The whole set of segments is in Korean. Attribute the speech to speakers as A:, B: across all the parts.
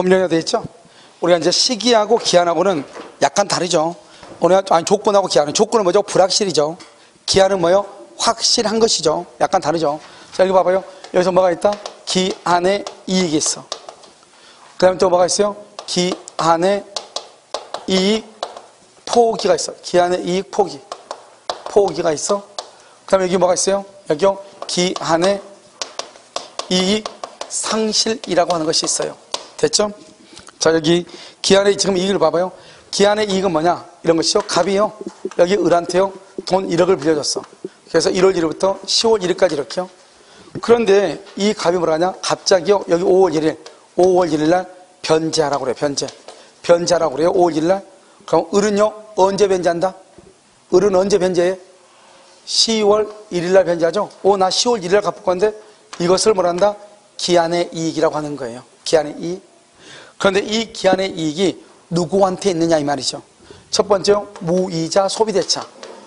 A: 법령에 되어 있죠? 우리가 이제 시기하고 기한하고는 약간 다르죠. 아니, 조건하고 기한은, 조건은 뭐죠? 불확실이죠. 기한은 뭐요? 확실한 것이죠. 약간 다르죠. 자, 여기 봐봐요. 여기서 뭐가 있다? 기한의 이익이 있어. 그 다음에 또 뭐가 있어요? 기한의 이익 포기가 있어. 기한의 이익 포기가 있어. 그 다음에 여기 뭐가 있어요? 여기요. 기한의 이익 상실이라고 하는 것이 있어요. 됐죠? 자, 여기 기한의 지금 이익을 봐봐요. 기한의 이익은 뭐냐? 이런 것이죠. 갑이요. 여기 을한테요. 돈 1억을 빌려줬어. 그래서 1월 1일부터 10월 1일까지 이렇게요. 그런데 이 갑이 뭐라 하냐? 갑자기요. 여기 5월 1일 날 변제하라고 그래요. 변제하라고 그래요. 5월 1일 날. 그럼 을은요. 언제 변제한다? 을은 언제 변제해? 10월 1일 날 변제하죠. 나 10월 1일 날 갚을 건데 이것을 뭐라 한다? 기한의 이익이라고 하는 거예요. 기한의 이익. 그런데 이 기한의 이익이 누구한테 있느냐 이 말이죠. 첫 번째요. 무이자 소비대차.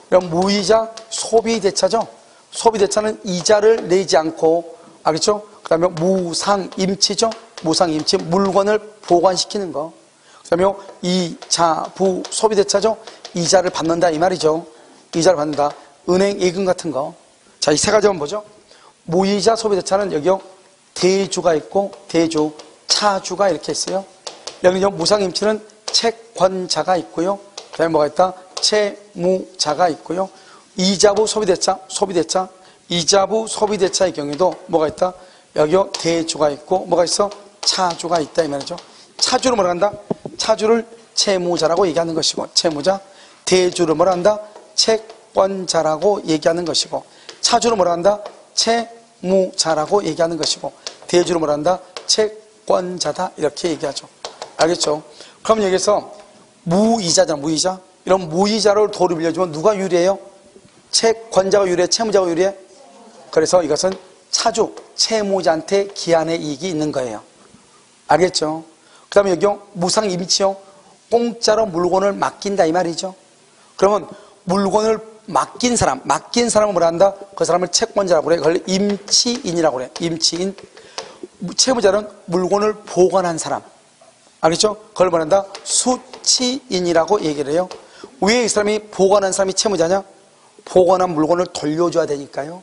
A: 그럼 무이자 소비대차죠. 소비대차는 이자를 내지 않고, 알겠죠? 그 다음에 무상임치죠. 무상임치, 물건을 보관시키는 거. 그 다음에 이자부 소비대차죠. 이자를 받는다 이 말이죠. 이자를 받는다. 은행 예금 같은 거. 자, 이 세 가지 한번 보죠. 무이자 소비대차는 여기요. 대주가 있고 대주, 차주가 이렇게 있어요. 여기요. 무상임치는 채권자가 있고요. 그 다음에 뭐가 있다? 채무자가 있고요. 이자부 소비대차, 이자부 소비대차의 경우에도 뭐가 있다? 여기요. 대주가 있고 뭐가 있어? 차주가 있다 이 말이죠. 차주를 뭐라 한다? 차주를 채무자라고 얘기하는 것이고, 채무자. 대주를 뭐라 한다? 채권자라고 얘기하는 것이고, 차주를 뭐라 한다? 채무자라고 얘기하는 것이고, 대주를 뭐라 한다? 채권자다 이렇게 얘기하죠. 알겠죠? 그럼 여기서 무이자잖아. 무이자. 이런 무이자로 돈을 빌려주면 누가 유리해요? 채권자가 유리해? 채무자가 유리해? 그래서 이것은 차주, 채무자한테 기한의 이익이 있는 거예요. 알겠죠? 그 다음에 여기요. 무상임치요. 공짜로 물건을 맡긴다 이 말이죠. 그러면 물건을 맡긴 사람은 뭐라 한다? 그 사람을 채권자라고 그래. 그걸 임치인이라고 그래. 임치인. 채무자는 물건을 보관한 사람. 알겠죠? 그걸 뭐라 한다? 수치인이라고 얘기를 해요. 왜 이 사람이 보관한 사람이 채무자냐? 보관한 물건을 돌려줘야 되니까요.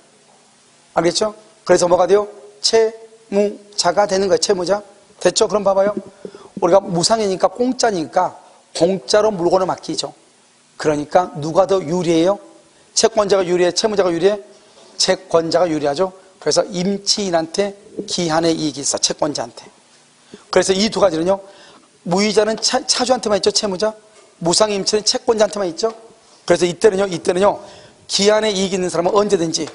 A: 알겠죠? 그래서 뭐가 돼요? 채무자가 되는 거예요. 채무자. 됐죠? 그럼 봐봐요. 우리가 무상이니까 공짜니까 공짜로 물건을 맡기죠. 그러니까 누가 더 유리해요? 채권자가 유리해? 채무자가 유리해? 채권자가 유리하죠. 그래서 임치인한테 기한의 이익이 있어. 채권자한테. 그래서 이 두 가지는요. 무이자는 차주한테만 있죠. 채무자. 무상임치는 채권자한테만 있죠. 그래서 이때는요. 기한의 이익이 있는 사람은 언제든지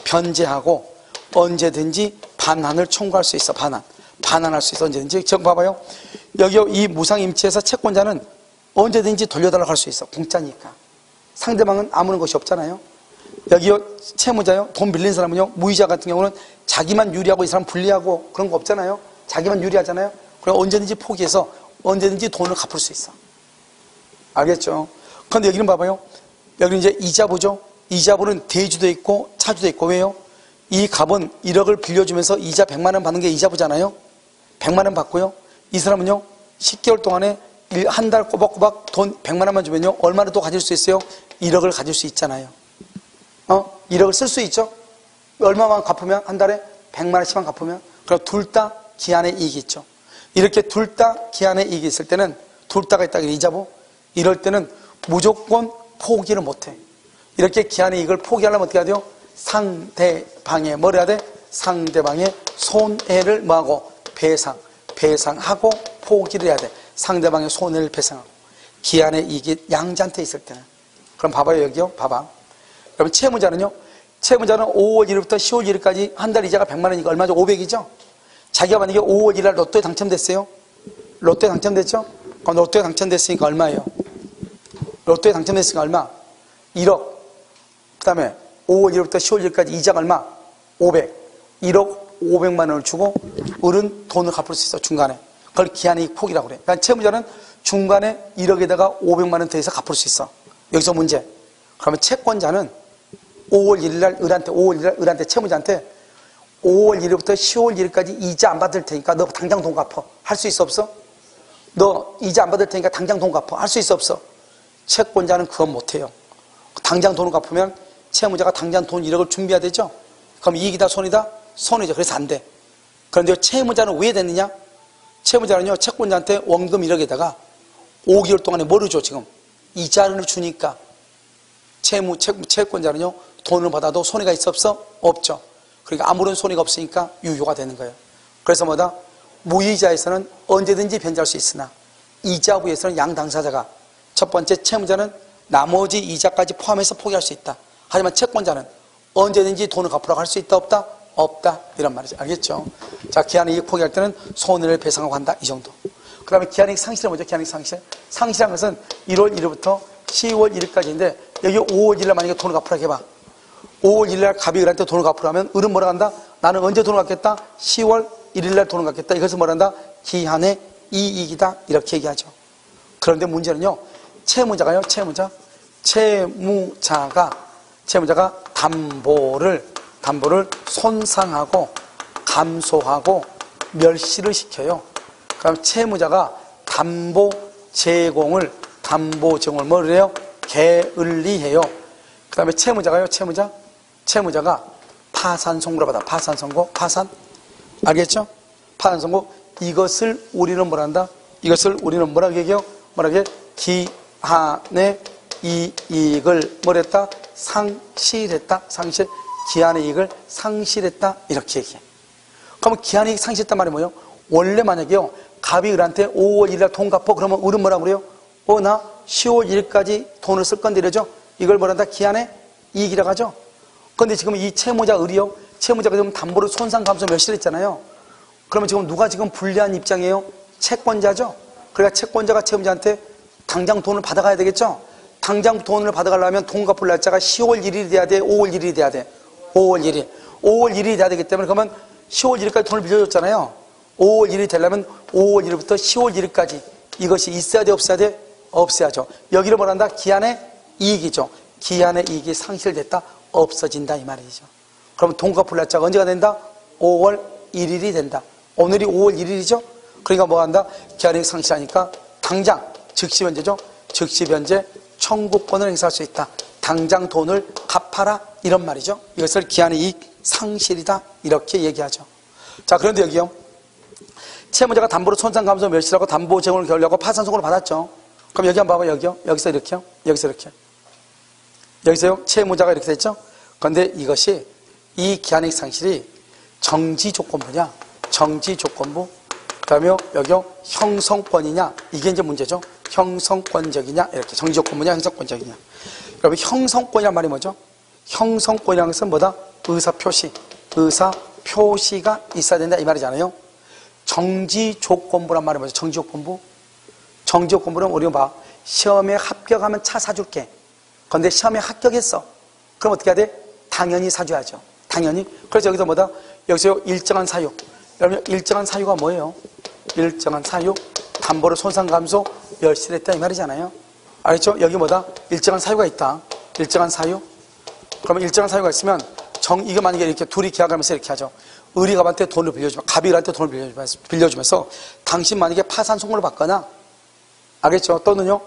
A: 변제하고 언제든지 반환을 청구할 수 있어. 반환할 수 있어. 언제든지. 지금 봐봐요. 여기 이 무상임치에서 채권자는 언제든지 돌려달라고 할 수 있어. 공짜니까. 상대방은 아무런 것이 없잖아요. 여기요. 채무자요. 돈 빌린 사람은요. 무이자 같은 경우는 자기만 유리하고 이 사람 불리하고 그런 거 없잖아요. 자기만 유리하잖아요. 그럼 언제든지 포기해서 언제든지 돈을 갚을 수 있어. 알겠죠? 그런데 여기는 봐봐요. 여기는 이제 이자부죠. 이자부는 대주도 있고 차주도 있고. 왜요? 이 갑은 1억을 빌려주면서 이자 100만 원 받는 게 이자부잖아요. 100만 원 받고요. 이 사람은요. 10개월 동안에 한 달 꼬박꼬박 돈 100만 원만 주면요. 얼마나 또 가질 수 있어요? 1억을 가질 수 있잖아요. 1억을 쓸 수 있죠? 얼마만 갚으면? 한 달에 100만 원씩만 갚으면? 그럼 둘 다 기한의 이익이 있죠. 이렇게 둘 다 기한의 이익이 있을 때는 둘 다가 있다. 이자부. 이럴 때는 무조건 포기를 못해. 이렇게 기한의 이익을 포기하려면 어떻게 해야 돼요? 상대방의 뭘 해야 돼? 상대방의 손해를 뭐하고? 배상하고 포기를 해야 돼. 상대방의 손해를 배상하고. 기한의 이익이 양자한테 있을 때는. 그럼 봐봐요. 여기요. 봐봐. 그럼 채무자는요. 채무자는 5월 1일부터 10월 1일까지 한 달 이자가 100만 원이니까 얼마죠? 500이죠? 자기가 만약에 5월 1일 로또에 당첨됐어요? 로또에 당첨됐죠? 그럼 로또에 당첨됐으니까 얼마예요? 로또에 당첨됐으니까 얼마? 1억. 그 다음에 5월 1일부터 10월 1일까지 이자가 얼마? 500. 1억 500만 원을 주고 을은 돈을 갚을 수 있어. 중간에. 그걸 기한이익 포기라고 그래. 그러니까 채무자는 중간에 1억에다가 500만 원 더해서 갚을 수 있어. 여기서 문제. 그러면 채권자는 5월 1일 날 을한테 채무자한테 5월 1일부터 10월 1일까지 이자 안 받을 테니까 너 당장 돈 갚아. 할 수 있어 없어? 너 이자 안 받을 테니까 당장 돈 갚아. 할 수 있어 없어? 채권자는 그건 못해요. 당장 돈을 갚으면 채무자가 당장 돈 1억을 준비해야 되죠. 그럼 이익이다 손이다? 손이죠. 그래서 안 돼. 그런데 채무자는 왜 됐느냐? 채무자는요 채권자한테 원금 1억에다가 5개월 동안에 뭐를 줘 지금? 이자를 주니까 채권자는요 돈을 받아도 손해가 있어 없어? 없죠. 그러니까 아무런 손해가 없으니까 유효가 되는 거예요. 그래서 뭐다? 무이자에서는 언제든지 변제할 수 있으나 이자부에서는 양 당사자가 첫 번째 채무자는 나머지 이자까지 포함해서 포기할 수 있다. 하지만 채권자는 언제든지 돈을 갚으라고 할 수 있다 없다? 없다. 이런 말이죠. 알겠죠? 자, 기한이익 포기할 때는 손해를 배상하고 한다. 이 정도. 그 다음에 기한이익 상실은 뭐죠? 기한이익 상실. 상실한 것은 1월 1일부터 10월 1일까지인데 여기 5월 1일 만약에 돈을 갚으라고 해봐. 5월 1일날 갑이 을한테 돈을 갚으라 하면 을은 뭐라 한다? 나는 언제 돈을 갚겠다? 10월 1일날 돈을 갚겠다. 이것은 뭐라 한다? 기한의 이익이다. 이렇게 얘기하죠. 그런데 문제는요. 채무자가요. 채무자가 담보를 손상하고 감소하고 멸시를 시켜요. 그럼 채무자가 담보 제공을 뭘 해요? 게을리해요. 그 다음에 채무자가 파산 선고를 받아. 파산 선고, 알겠죠? 파산 선고. 이것을 우리는 뭐란다? 이것을 우리는 뭐라고 얘기해요? 기한의 이익을 뭐랬다? 상실했다. 기한의 이익을 상실했다. 이렇게 얘기해. 그러면 기한의 이익 상실했단 말이 뭐예요? 원래 만약에요, 갑이 을한테 5월 1일날 돈 갚어. 그러면 을은 뭐라고 그래요? 나 10월 1일까지 돈을 쓸 건데 이러죠? 이걸 뭐란다? 기한의 이익이라고 하죠? 그런데 지금 이 채무자 을이요? 채무자가 지금 담보를 손상 감소 멸시를 했잖아요. 그러면 지금 누가 지금 불리한 입장이에요? 채권자죠? 그러니까 채권자가 채무자한테 당장 돈을 받아가야 되겠죠? 당장 돈을 받아가려면 돈 갚을 날짜가 10월 1일이 돼야 돼? 5월 1일이 돼야 돼? 5월 1일이 돼야 되기 때문에 그러면 10월 1일까지 돈을 빌려줬잖아요. 5월 1일이 되려면 5월 1일부터 10월 1일까지 이것이 있어야 돼? 없어야 돼? 없어야죠. 여기를 뭐란다? 기한의 이익이죠. 기한의 이익이 상실됐다? 없어진다 이 말이죠. 그러면 돈 갚을 날짜가 언제가 된다? 5월 1일이 된다. 오늘이 5월 1일이죠? 그러니까 뭐 한다? 기한의 이익 상실하니까 당장 즉시 변제죠. 즉시 변제 청구권을 행사할 수 있다. 당장 돈을 갚아라 이런 말이죠. 이것을 기한의 이익 상실이다 이렇게 얘기하죠. 자, 그런데 여기요. 채무자가 담보로 손상 감소 멸시하고 담보 제공을 결려하고 파산 선고를 받았죠. 그럼 여기 한번 봐봐. 여기요. 여기서 이렇게요. 여기서 이렇게. 여기서요. 채무자가 이렇게 됐죠. 그런데 이것이 이 기한의 이익 상실이 정지 조건부냐? 정지 조건부. 그다음에 여기요. 형성권이냐? 이게 이제 문제죠. 형성권적이냐? 이렇게 정지 조건부냐? 형성권적이냐? 여러분 형성권이란 말이 뭐죠? 형성권이라는 것은 뭐다? 의사표시가 있어야 된다 이 말이잖아요. 정지 조건부란 말이 뭐죠? 정지 조건부. 정지 조건부는 우리가 봐. 시험에 합격하면 차 사줄게. 그런데 시험에 합격했어. 그럼 어떻게 해야 돼? 당연히 사줘야죠. 당연히. 그래서 여기서 뭐다? 여기서 일정한 사유. 여러분 일정한 사유가 뭐예요? 일정한 사유. 담보를 손상 감소 멸시를 했다 이 말이잖아요. 알겠죠? 여기 뭐다? 일정한 사유가 있다. 일정한 사유. 그러면 일정한 사유가 있으면 이거 만약에 이렇게 둘이 계약하면서 이렇게 하죠. 을이 갑한테 돈을 빌려주면, 갑이 을한테 돈을 빌려주면서 당신 만약에 파산 선고를 받거나, 알겠죠? 또는요,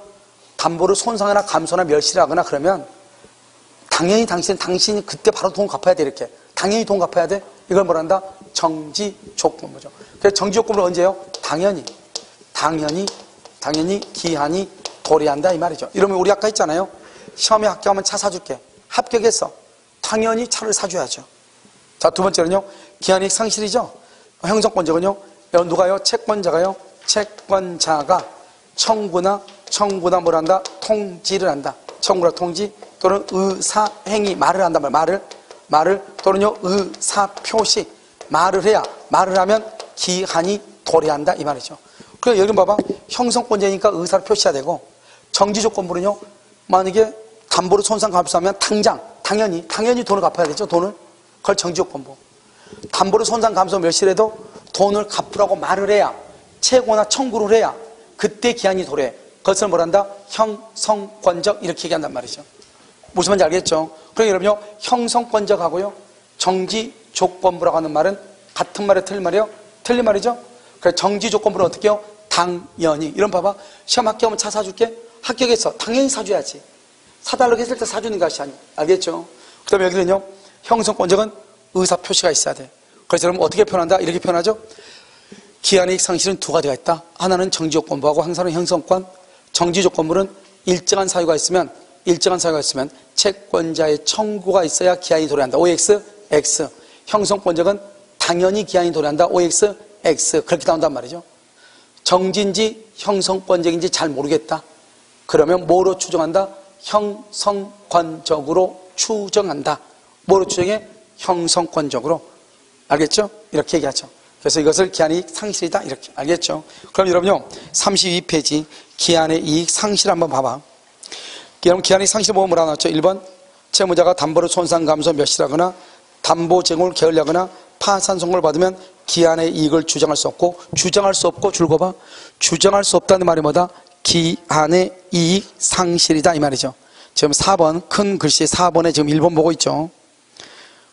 A: 담보를 손상이나 감소나 멸시를 하거나 그러면 당연히 당신이 그때 바로 돈 갚아야 돼, 이렇게. 당연히 돈 갚아야 돼? 이걸 뭐란다? 정지 조건부죠. 그래서 정지 조건부는 언제예요? 당연히 기한이 도래한다, 이 말이죠. 이러면 우리 아까 했잖아요. 시험에 합격하면 차 사줄게. 합격했어. 당연히 차를 사줘야죠. 자, 두 번째는요, 기한이익 상실이죠. 형성권적은요, 누가요? 채권자가 청구나 뭐란다? 통지를 한다. 청구나 통지 또는 의사행위, 말을 한다. 말을 또는요, 의사표시, 말을 하면 기한이 도래한다. 이 말이죠. 그래서 여기 봐봐. 형성권자니까 의사를 표시해야 되고, 정지조건부는요, 만약에 담보를 손상 감소하면 당연히 돈을 갚아야 되죠. 돈을. 그걸 정지조건부. 담보를 손상 감소 멸시해도 돈을 갚으라고 말을 해야, 채고나 청구를 해야 그때 기한이 도래. 그것을 뭐란다? 형성권적 이렇게 얘기한단 말이죠. 무슨 말인지 알겠죠? 그러니까 여러분요, 형성권적하고요, 정지 조건부라고 하는 말은 같은 말이에요, 틀린 말이에요? 틀린 말이죠? 그래서 정지 조건부는 어떻게 해요? 당연히. 이런 봐봐. 시험 합격하면 차 사줄게? 합격했어. 당연히 사줘야지. 사달라고 했을 때 사주는 것이 아니에요. 알겠죠? 그 다음에 여기는요, 형성권적은 의사표시가 있어야 돼. 그래서 여러분 어떻게 표현한다? 이렇게 표현하죠? 기한의 이익 상실은 두 가지가 있다. 하나는 정지 조건부하고 항상은 형성권. 정지 조건부는 일정한 사유가 있으면 채권자의 청구가 있어야 기한이 도래한다. OX, X. 형성권적은 당연히 기한이 도래한다. OX, X. 그렇게 나온단 말이죠. 정지인지 형성권적인지 잘 모르겠다. 그러면 뭐로 추정한다? 형성권적으로 추정한다. 뭐로 추정해? 형성권적으로. 알겠죠? 이렇게 얘기하죠. 그래서 이것을 기한의 이익 상실이다. 이렇게. 알겠죠? 그럼 여러분요, 32페이지 기한의 이익 상실 한번 봐봐. 여러분 기한의 이익 상실 보면 뭐라 나왔죠? 1번 채무자가 담보로 손상 감소 멸실하거나 담보 제공을 게을리하거나 파산 선고를 받으면 기한의 이익을 주장할 수 없고 줄거봐. 주장할 수 없다는 말이 뭐다? 기한의 이익 상실이다 이 말이죠. 지금 4번 큰 글씨 4번에 지금 1번 보고 있죠.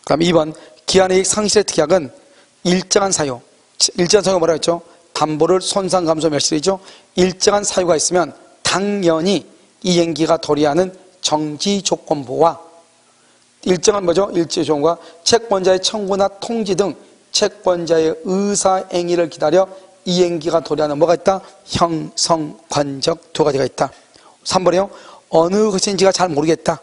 A: 그럼 2번 기한의 이익 상실의 특약은 일정한 사유가 뭐라 했죠? 담보를 손상 감소 멸실이죠. 일정한 사유가 있으면 당연히 이행기가 도래하는 정지 조건부와 일정한 뭐죠? 일지 조건과 채권자의 청구나 통지 등 채권자의 의사행위를 기다려 이행기가 도래하는 뭐가 있다? 형성권적 두 가지가 있다. 3번이요. 어느 것인지가 잘 모르겠다.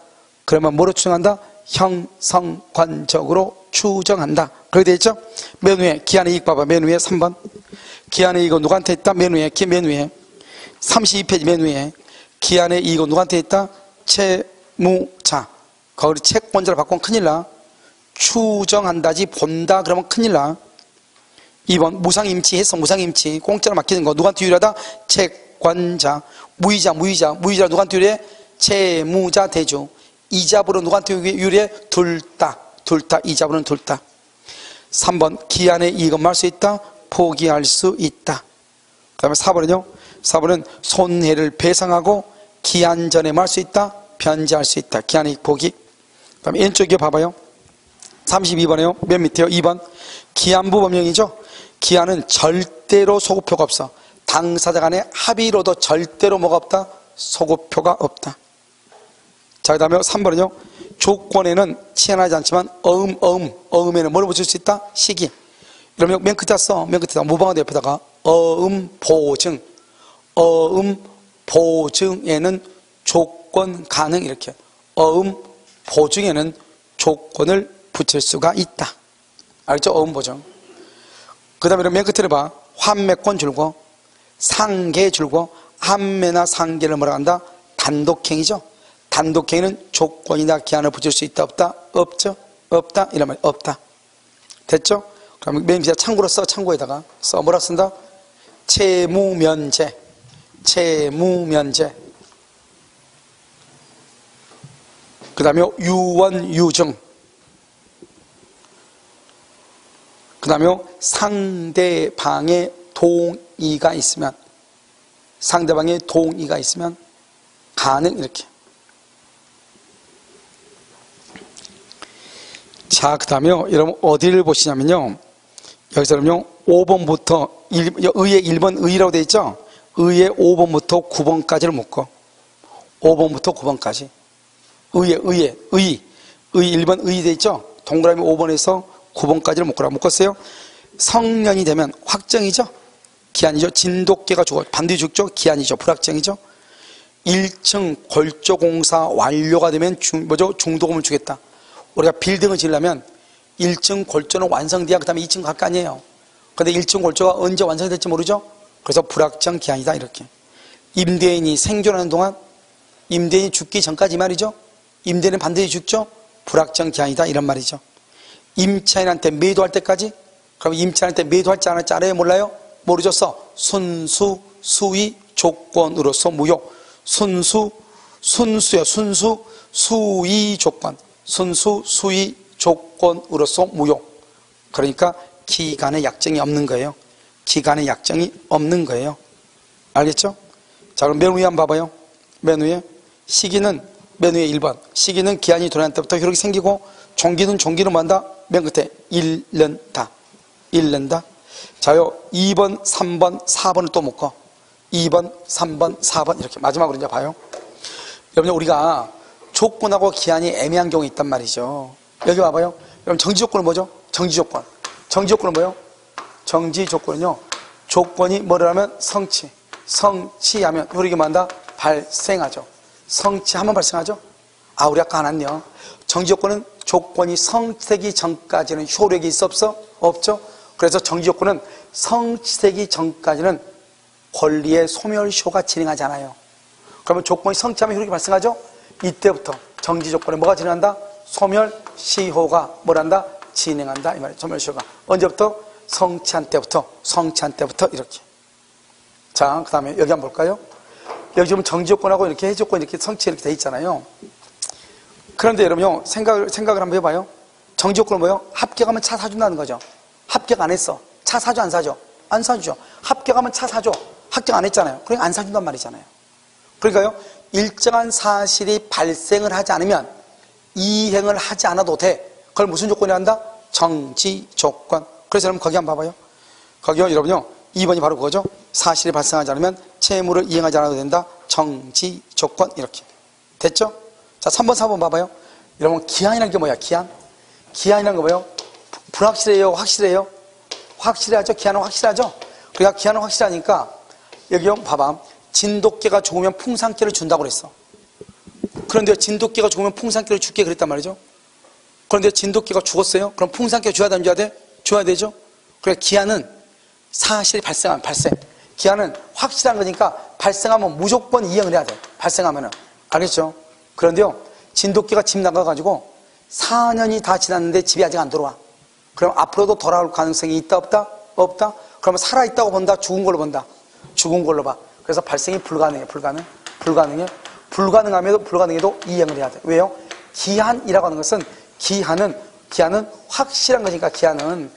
A: 그러면 뭐로 추정한다? 형성권적으로 추정한다. 그렇게 되어 있죠? 맨 위에 기한의 이익 봐봐. 맨 위에 3번. 기한의 이익은 누구한테 있다? 맨 위에. 맨 위에. 32페이지 맨 위에. 기한의 이익은 누구한테 있다? 채무자. 거기 채권자를 바꾸면 큰일 나. 추정한다지 본다 그러면 큰일 나. 2번 무상임치 했어. 무상임치 공짜로 맡기는 거 누구한테 유리하다? 채권자. 무이자 누구한테 유리해? 채무자 대주. 이자부로 누구한테 유리해? 둘 다 이자부는 둘 다. 3번 기한의 이익은 말 수 있다? 포기할 수 있다. 그 다음에 4번은요 4번은 손해를 배상하고 기한 전에 말 수 있다? 변제할 수 있다. 기한의 이익 포기. 그 다음에 왼쪽에 봐봐요. 32번에요. 맨 밑에요. 2번. 기한부 법령이죠. 기한은 절대로 소급표가 없어. 당사자 간의 합의로도 절대로 뭐가 없다? 소급표가 없다. 자, 그 다음에 3번은요. 조건에는 치환하지 않지만 어음에는 뭘 붙일 수 있다? 시기. 이러면 맨 끝에 써. 맨 끝에다 무방한 옆에다가 보증. 보증에는 조건 가능 이렇게. 보증에는 조건을 붙일 수가 있다. 알겠죠? 보증. 그 다음에 맨 끝에 봐. 환매권 줄고 상계 줄고 환매나 상계를 뭐라 한다? 단독행위죠. 단독행위는 조건이나 기한을 붙일 수 있다 없다? 없죠? 없다? 이런 말 없다. 됐죠? 그럼 맨 밑에 참고로 써. 참고에다가 써. 뭐라 쓴다? 채무면제. 그 다음에 유원유증. 그 다음에 상대방의 동의가 있으면 가능 이렇게. 자, 그 다음에 여러분 어디를 보시냐면요. 여기서 그럼요 5번부터 의의 1번 의라고 되어 있죠. 의의 5번부터 9번까지를 묶어. 5번부터 9번까지. 의의 1번 의 되어 있죠. 동그라미 5번에서 9번까지를 묶었어요. 성년이 되면 확정이죠. 기한이죠. 진돗개가 죽어 반드시 죽죠. 기한이죠. 불확정이죠. 1층 골조공사 완료가 되면 중도금을 주겠다. 우리가 빌딩을 지으려면 1층 골조는 완성돼야 그 다음에 2층 갈 거 아니에요. 근데 1층 골조가 언제 완성될지 모르죠. 그래서 불확정 기한이다 이렇게. 임대인이 생존하는 동안 임대인이 죽기 전까지 말이죠. 임대인은 반드시 죽죠. 불확정 기한이다 이런 말이죠. 임차인한테 매도할 때까지. 그럼 임차인한테 매도할지 안 할지 알아요? 몰라요? 모르죠. 순수 수의 조건으로서 무효. 순수요. 순수 수의 조건. 순수 수의 조건으로서 무효. 그러니까 기간의 약정이 없는 거예요. 기간의 약정이 없는 거예요. 알겠죠? 자, 그럼 맨 위에 한번 봐봐요. 맨 위에 시기는 맨 위에 1번. 시기는 기한이 도래한 때부터 효력이 생기고 종기는 뭐한다? 맨 끝에 잃는다. 잃는다. 자요, 2번, 3번, 4번을 또 묶어. 2번, 3번, 4번 이렇게 마지막으로 이제 봐요. 여러분, 우리가 조건하고 기한이 애매한 경우 있단 말이죠. 여기 봐봐요. 여러분, 정지 조건은 뭐죠? 정지 조건. 정지 조건은 뭐예요? 정지 조건은요, 조건이 뭐라면 성취. 성취하면 우리가 뭐한다? 발생하죠. 성취하면 발생하죠. 아, 우리 아까 안 왔네요. 정지 조건은 조건이 성취되기 전까지는 효력이 있어 없어? 없죠. 그래서 정지 조건은 성취되기 전까지는 권리의 소멸시효가 진행하지 않아요. 그러면 조건이 성취하면 효력이 발생하죠. 이때부터 정지 조건에 뭐가 진행한다? 소멸시효가 뭐란다? 진행한다 이 말이에요. 소멸시효가 언제부터? 성취한 때부터. 성취한 때부터 이렇게. 자, 그 다음에 여기 한번 볼까요? 여기 지금 정지 조건하고 이렇게 해지 조건 이렇게 성취 이렇게 돼 있잖아요. 그런데 여러분요, 생각을 한번 해봐요. 정지 조건은 뭐예요? 합격하면 차 사준다는 거죠. 합격 안 했어. 차 사줘, 안 사줘? 안 사주죠. 합격하면 차 사줘. 합격 안 했잖아요. 그러니까 안 사준단 말이잖아요. 그러니까요, 일정한 사실이 발생을 하지 않으면 이행을 하지 않아도 돼. 그걸 무슨 조건이 한다? 정지 조건. 그래서 여러분 거기 한번 봐봐요. 거기요, 여러분요, 2번이 바로 그거죠. 사실이 발생하지 않으면 채무를 이행하지 않아도 된다. 정지 조건. 이렇게 됐죠? 자, 3번, 4번 봐봐요. 여러분, 기한이라는 게 뭐야? 기한? 기한이라는 게 뭐예요? 불확실해요? 확실해요? 확실하죠? 기한은 확실하죠? 그러니까 기한은 확실하니까 여기요, 봐봐. 진돗개가 죽으면 풍산개를 준다고 그랬어. 그런데 진돗개가 죽으면 풍산개를 줄게 그랬단 말이죠. 그런데 진돗개가 죽었어요? 그럼 풍산개 줘야 되는 줘야 돼? 줘야 되죠? 그러니까 기한은 사실이 발생하면 발생. 기한은 확실한 거니까 발생하면 무조건 이행을 해야 돼. 발생하면은. 알겠죠? 그런데요, 진돗개가 집 나가가지고 4년이 다 지났는데 집이 아직 안 들어와. 그럼 앞으로도 돌아올 가능성이 있다, 없다? 없다? 그러면 살아있다고 본다? 죽은 걸로 본다? 죽은 걸로 봐. 그래서 발생이 불가능해. 불가능해. 불가능해도 이행을 해야 돼. 왜요? 기한이라고 하는 것은 기한은 확실한 거니까 기한은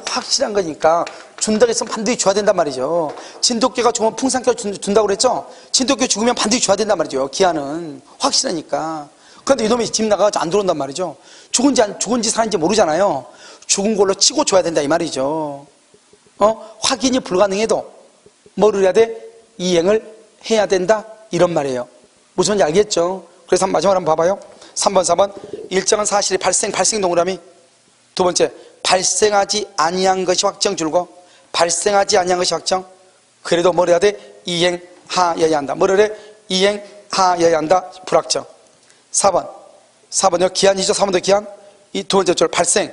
A: 확실한 거니까 준다고 했으면 반드시 줘야 된단 말이죠. 진돗개가 죽으면 풍산개를 준다고 그랬죠? 진돗개 죽으면 반드시 줘야 된단 말이죠. 기한은 확실하니까. 그런데 이놈이 집 나가서 안 들어온단 말이죠. 죽은지 사는지 모르잖아요. 죽은 걸로 치고 줘야 된다 이 말이죠. 확인이 불가능해도 뭐를 해야 돼? 이행을 해야 된다 이런 말이에요. 무슨 말인지 알겠죠? 그래서 마지막으로 한번 봐봐요. 3번, 4번. 일정한 사실이 발생 동그라미. 두 번째, 발생하지 아니한 것이 확정 줄고, 발생하지 아니한 것이 확정. 그래도 뭘 해야 돼? 이행하여야 한다. 뭐를 해? 이행하여야 한다. 불확정. 4번요. 기한이죠. 4번도 기한. 이 두 번째 줄 발생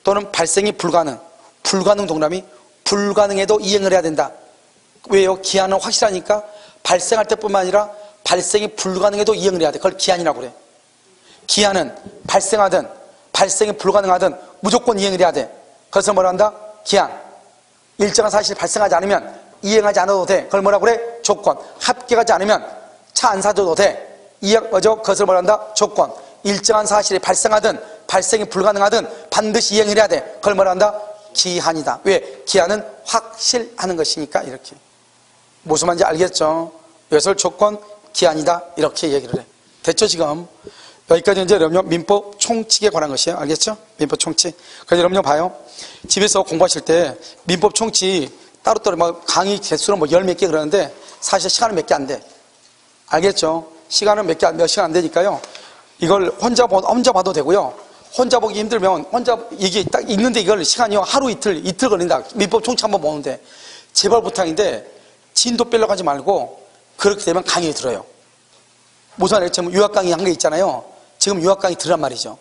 A: 또는 발생이 불가능 동그라미. 불가능해도 이행을 해야 된다. 왜요? 기한은 확실하니까 발생할 때뿐만 아니라 발생이 불가능해도 이행을 해야 돼. 그걸 기한이라고 그래. 기한은 발생하든 발생이 불가능하든 무조건 이행을 해야 돼. 그래서 뭐라 한다? 기한. 일정한 사실이 발생하지 않으면 이행하지 않아도 돼. 그걸 뭐라고 그래? 조건. 합격하지 않으면 차 안 사줘도 돼. 그것을 뭐라 한다? 조건. 일정한 사실이 발생하든 발생이 불가능하든 반드시 이행을 해야 돼. 그걸 뭐라 한다? 기한이다. 왜? 기한은 확실하는 것이니까. 이렇게 무슨 말인지 알겠죠? 이것을 조건, 기한이다 이렇게 얘기를 해. 됐죠 지금? 여기까지 이제 여러분 민법 총칙에 관한 것이에요. 알겠죠? 민법 총칙. 그래서 여러분 봐요. 집에서 공부하실 때 민법 총칙 따로따로 막 강의 개수는 뭐 열 몇 개 그러는데 사실 시간은 몇 개 안 돼. 알겠죠? 시간은 몇 시간 안 되니까요. 이걸 혼자 봐도 되고요. 혼자 보기 힘들면 이게 딱 있는데 이걸 시간이요. 하루 이틀 걸린다. 민법 총칙 한번 보는데 제발 부탁인데 진도 빼려고 하지 말고 그렇게 되면 강의 들어요. 무슨 말이죠? 유학 강의 한 게 있잖아요. 지금 유학 강의 들으란 말이죠.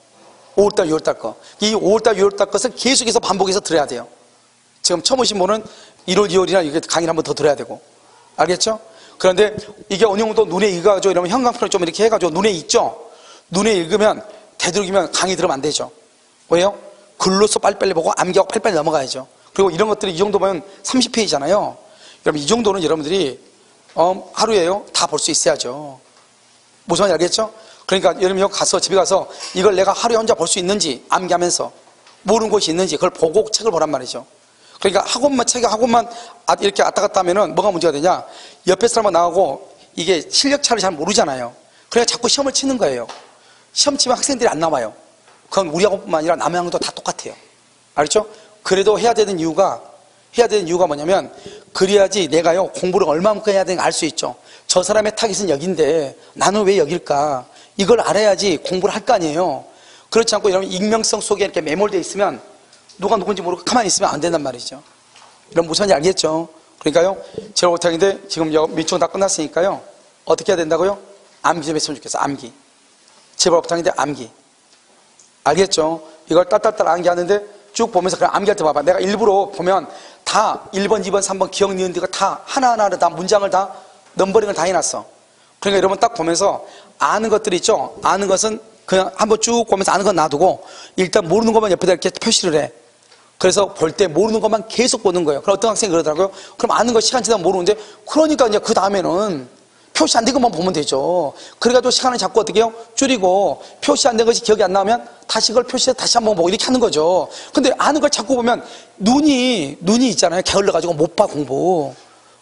A: 5월달, 6월달 거. 이 5월달, 6월달 것을 계속해서 반복해서 들어야 돼요. 지금 처음 오신 분은 1월, 2월이나 이렇게 강의를 한번 더 들어야 되고. 알겠죠? 그런데 이게 어느 정도 눈에 익어가지고 이러면 형광펜을 좀 이렇게 해가지고 눈에 익죠? 눈에 익으면 되도록이면 강의 들으면 안 되죠. 왜요? 글로써 빨리빨리 보고 암기하고 빨리빨리 넘어가야죠. 그리고 이런 것들이 이 정도 보면 30페이지잖아요. 여러분 이 정도는 여러분들이 하루에요 다 볼 수 있어야죠. 무슨 말인지 알겠죠? 그러니까 여러분 가서 집에 가서 이걸 내가 하루에 혼자 볼 수 있는지 암기하면서 모르는 곳이 있는지 그걸 보고 책을 보란 말이죠. 그러니까 학원만 이렇게 왔다 갔다 하면은 뭐가 문제가 되냐? 옆에 사람은 나가고 이게 실력 차를 잘 모르잖아요. 그래서 자꾸 시험을 치는 거예요. 시험 치면 학생들이 안 나와요. 그건 우리하고뿐만 아니라 남양도 다 똑같아요. 알겠죠? 그래도 해야 되는 이유가 뭐냐면, 그래야지 내가요, 공부를 얼마만큼 해야 되는지 알 수 있죠. 저 사람의 타깃은 여긴데, 나는 왜 여길까? 이걸 알아야지 공부를 할 거 아니에요. 그렇지 않고 여러분, 익명성 속에 이렇게 매몰되어 있으면, 누가 누군지 모르고 가만히 있으면 안 된단 말이죠. 이런 무슨 말인지 알겠죠? 그러니까요, 제가 못하는데, 지금 밑총 다 끝났으니까요, 어떻게 해야 된다고요? 암기 좀 했으면 좋겠어, 암기. 제발 못하는데, 암기. 알겠죠? 이걸 따따따 암기하는데, 쭉 보면서 그냥 암기할 때 봐봐. 내가 일부러 보면 다 1번, 2번, 3번 기억 니은 데가 다 하나하나를 다 문장을 다 넘버링을 다 해놨어. 그러니까 여러분 딱 보면서 아는 것들이 있죠? 아는 것은 그냥 한번 쭉 보면서 아는 건 놔두고 일단 모르는 것만 옆에다 이렇게 표시를 해. 그래서 볼 때 모르는 것만 계속 보는 거예요. 그럼 어떤 학생이 그러더라고요. 그럼 아는 거 시간 지나면 모르는데 그러니까 이제 그 다음에는 표시 안 된 것만 보면 되죠. 그래가지고 시간을 자꾸 어떻게 해요? 줄이고 표시 안 된 것이 기억이 안 나오면 다시 그걸 표시해서 다시 한번 보고 이렇게 하는 거죠. 근데 아는 걸 자꾸 보면 눈이 있잖아요. 게을러가지고 못 봐, 공부.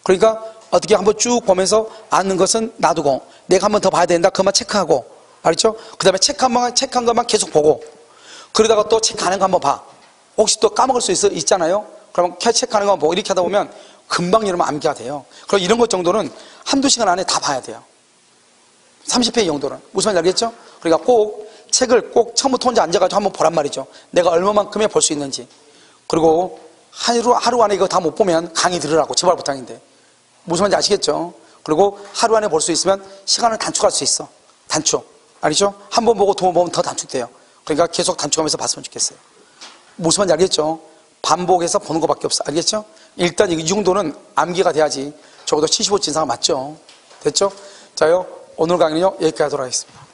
A: 그러니까 어떻게 한번 쭉 보면서 아는 것은 놔두고 내가 한번 더 봐야 된다. 그것만 체크하고. 알겠죠? 그 다음에 체크한 것만 계속 보고 그러다가 또 체크하는 거 한번 봐. 혹시 또 까먹을 수 있잖아요. 그러면 체크하는 거 보고 이렇게 하다 보면 금방 여러분 암기가 돼요. 그럼 이런 것 정도는 한두 시간 안에 다 봐야 돼요. 30페이지 정도는. 무슨 말인지 알겠죠? 그러니까 꼭 책을 꼭 처음부터 혼자 앉아가지고 한번 보란 말이죠. 내가 얼마만큼에 볼 수 있는지. 그리고 하루 안에 이거 다 못 보면 강의 들으라고. 제발 부탁인데. 무슨 말인지 아시겠죠? 그리고 하루 안에 볼 수 있으면 시간을 단축할 수 있어. 단축. 알겠죠? 한 번 보고 두 번 보면 더 단축돼요. 그러니까 계속 단축하면서 봤으면 좋겠어요. 무슨 말인지 알겠죠? 반복해서 보는 것밖에 없어. 알겠죠? 일단 이 정도는 암기가 돼야지 적어도 75 진상은 맞죠? 됐죠? 자요, 오늘 강의는요, 여기까지 하도록 하겠습니다.